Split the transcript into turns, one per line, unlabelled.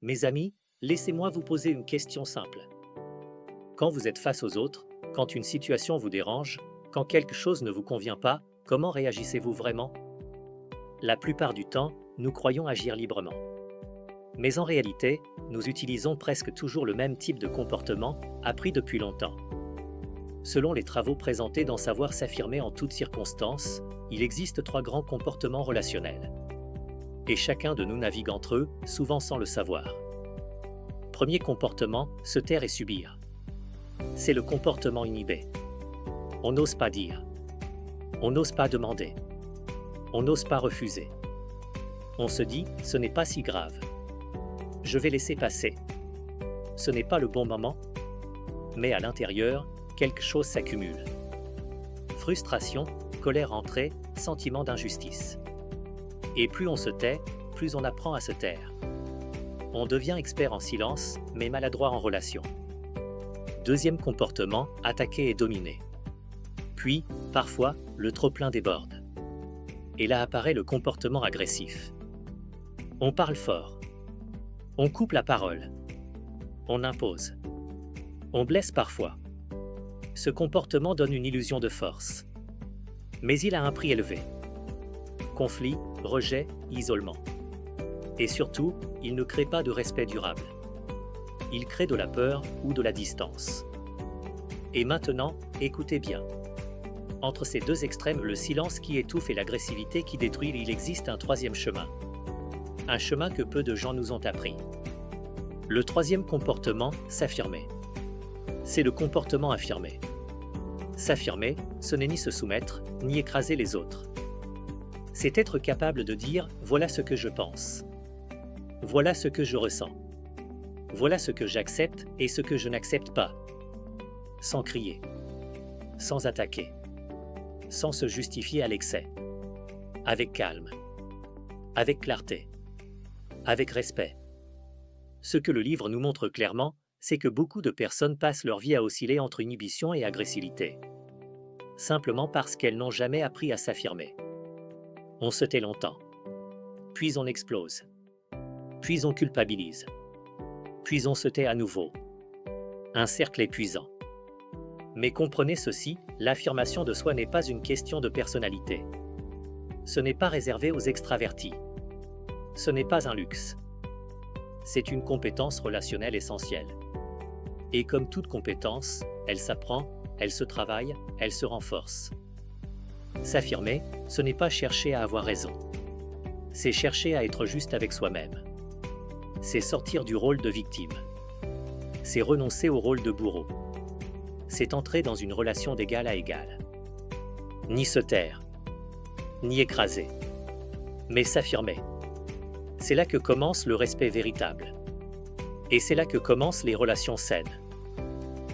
Mes amis, laissez-moi vous poser une question simple. Quand vous êtes face aux autres, quand une situation vous dérange, quand quelque chose ne vous convient pas, comment réagissez-vous vraiment? La plupart du temps, nous croyons agir librement. Mais en réalité, nous utilisons presque toujours le même type de comportement, appris depuis longtemps. Selon les travaux présentés dans Savoir s'affirmer en toutes circonstances, il existe 3 grands comportements relationnels. Et chacun de nous navigue entre eux, souvent sans le savoir. Premier comportement, se taire et subir. C'est le comportement inhibé. On n'ose pas dire. On n'ose pas demander. On n'ose pas refuser. On se dit, ce n'est pas si grave. Je vais laisser passer. Ce n'est pas le bon moment. Mais à l'intérieur, quelque chose s'accumule. Frustration, colère entrée, sentiment d'injustice. Et plus on se tait, plus on apprend à se taire. On devient expert en silence, mais maladroit en relation. Deuxième comportement, attaquer et dominer. Puis, parfois, le trop-plein déborde. Et là apparaît le comportement agressif. On parle fort. On coupe la parole. On impose. On blesse parfois. Ce comportement donne une illusion de force. Mais il a un prix élevé. Conflit, rejet, isolement. Et surtout, il ne crée pas de respect durable. Il crée de la peur ou de la distance. Et maintenant, écoutez bien. Entre ces deux extrêmes, le silence qui étouffe et l'agressivité qui détruit, il existe un troisième chemin. Un chemin que peu de gens nous ont appris. Le troisième comportement, s'affirmer. C'est le comportement affirmé. S'affirmer, ce n'est ni se soumettre, ni écraser les autres. C'est être capable de dire « voilà ce que je pense ». Voilà ce que je ressens. Voilà ce que j'accepte et ce que je n'accepte pas. Sans crier. Sans attaquer. Sans se justifier à l'excès. Avec calme. Avec clarté. Avec respect. Ce que le livre nous montre clairement, c'est que beaucoup de personnes passent leur vie à osciller entre inhibition et agressivité. Simplement parce qu'elles n'ont jamais appris à s'affirmer. On se tait longtemps. Puis on explose. Puis on culpabilise. Puis on se tait à nouveau. Un cercle épuisant. Mais comprenez ceci, l'affirmation de soi n'est pas une question de personnalité. Ce n'est pas réservé aux extravertis. Ce n'est pas un luxe. C'est une compétence relationnelle essentielle. Et comme toute compétence, elle s'apprend, elle se travaille, elle se renforce. S'affirmer, ce n'est pas chercher à avoir raison. C'est chercher à être juste avec soi-même. C'est sortir du rôle de victime. C'est renoncer au rôle de bourreau. C'est entrer dans une relation d'égal à égal. Ni se taire, ni écraser, mais s'affirmer. C'est là que commence le respect véritable. Et c'est là que commencent les relations saines.